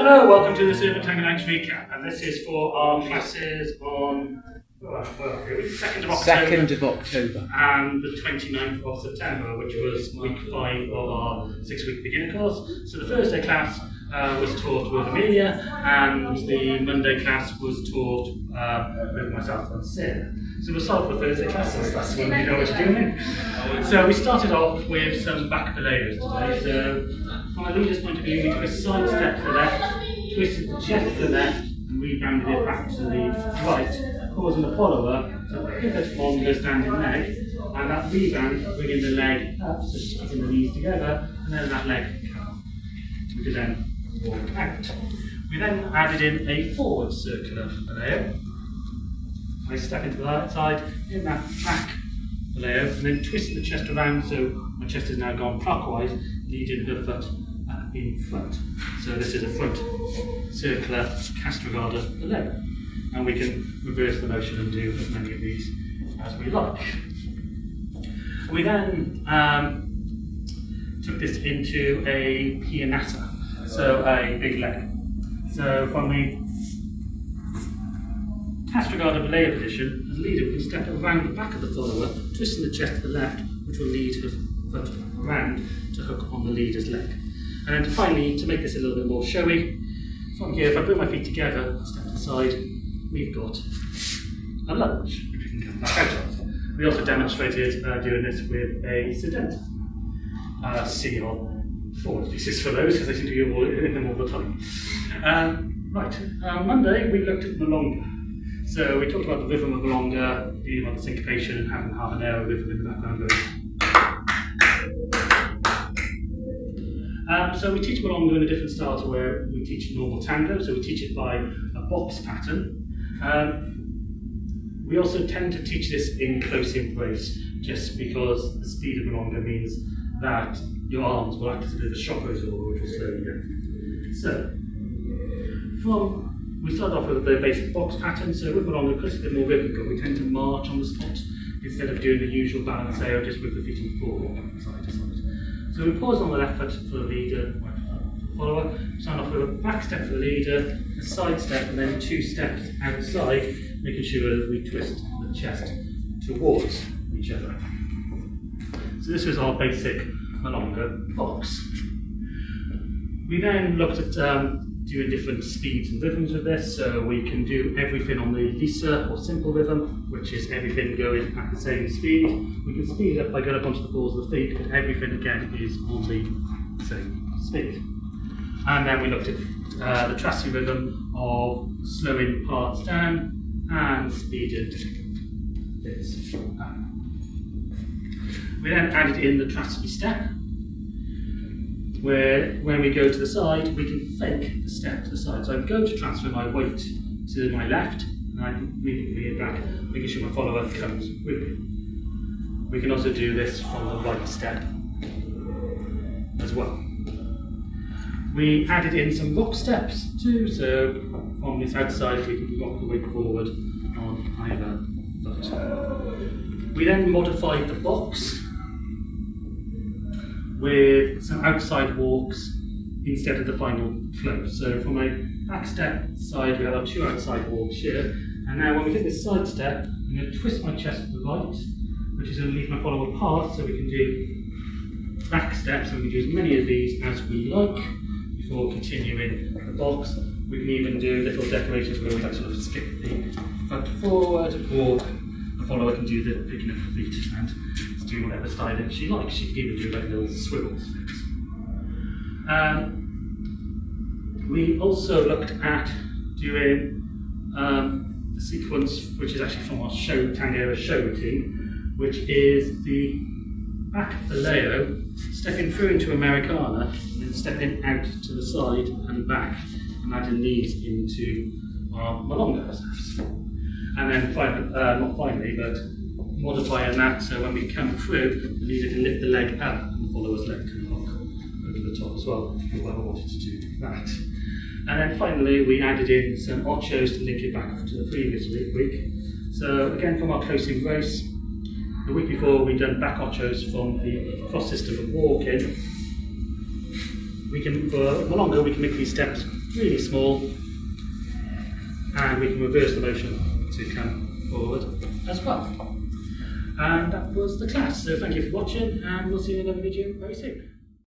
Hello, welcome to the Servant Tango Lunge recap, and this is for our classes on 2nd of October. 2nd of October. And the 29th of September, which was week 5 of our 6-week beginner course. So the Thursday class was taught with Amelia, and the Monday class was taught with myself and Sarah. So we'll start with Thursday classes, that's when we know what you're doing. So we started off with some back Boleos today. So from a leader's point of view, we took a side step to the left, twisted the chest to the left, and rebounded it back to the right, causing the follower to pivot on the standing leg, and that rebound bringing the leg up, so she's keeping the knees together, and then that leg comes. We could then walk out. We then added in a forward circular Boleo. I step into the right side, in that back Boleo, and then twist the chest around so my chest has now gone clockwise, leading the foot up in front. So this is a front circular Castrogada Boleo. And we can reverse the motion and do as many of these as we like. We then took this into a pianata, so a big leg. So from the Castrogada Boleo position, as a leader we can step around the back of the follower, twisting the chest to the left, which will lead her foot around to hook on the leader's leg. And then finally, to make this a little bit more showy, from here, if I bring my feet together, step to the side, we've got a lunge, which we can come back out of. We also demonstrated doing this with a sedenta. See our forward pieces for those, because they seem to be in them all the time. Monday we looked at Milonga. So we talked about the rhythm of Milonga, being about the syncopation and having habanero rhythm in the background going. So we teach Milonga in a different style to where we teach normal tango, so we teach it by a box pattern. We also tend to teach this in close embrace, just because the speed of Milonga means that your arms will act as a bit of a shock absorber, which will slow you down. So, we start off with the basic box pattern. So with Milonga, because it's a bit more rhythmical, we tend to march on the spot instead of doing the usual balanceo just with the feet on the floor, side to side. So we pause on the left foot for the leader, right foot for the follower. Start off with a back step for the leader, a side step, and then 2 steps outside, making sure that we twist the chest towards each other. So this was our basic Milonga box. We then looked at doing different speeds and rhythms with this, so we can do everything on the Lisa or simple rhythm, which is everything going at the same speed. We can speed it up by going up onto the balls of the feet, but everything again is on the same speed. And then we looked at the Trassi rhythm of slowing parts down and speeding bits up. We then added in the Trassi step, where when we go to the side, we can fake the step to the side. So I'm going to transfer my weight to my left, and I can bring it back, making sure my follower comes with me. We can also do this from the right step as well. We added in some rock steps too, so from this outside we can rock the weight forward on either foot. We then modified the box with some outside walks instead of the final close. So from a back step side, we have our 2 outside walks here. And now when we do this side step, I'm going to twist my chest to the right, which is going to leave my follower past, so we can do back steps, and we can do as many of these as we like before continuing the box. We can even do little decorations where we like sort of skip the foot forward, or the follower can do the picking up the feet and do whatever styling she likes. She can even do like little swivels. We also looked at doing a sequence which is actually from our Tango show routine, which is the back Boleo, stepping through into Americana, and then stepping out to the side and back, and adding these into our Milonga steps. And then not finally, but modifying that so when we come through, the leader can lift the leg up and the follower's leg can lock over the top as well, if you ever wanted to do that. And then finally, we added in some ochos to link it back to the previous week. So again, from our close embrace, the week before we'd done back ochos from the cross system of walking. We can, for Milonga, we can make these steps really small, and we can reverse the motion to come forward as well. And that was the class. So thank you for watching, and we'll see you in another video very soon.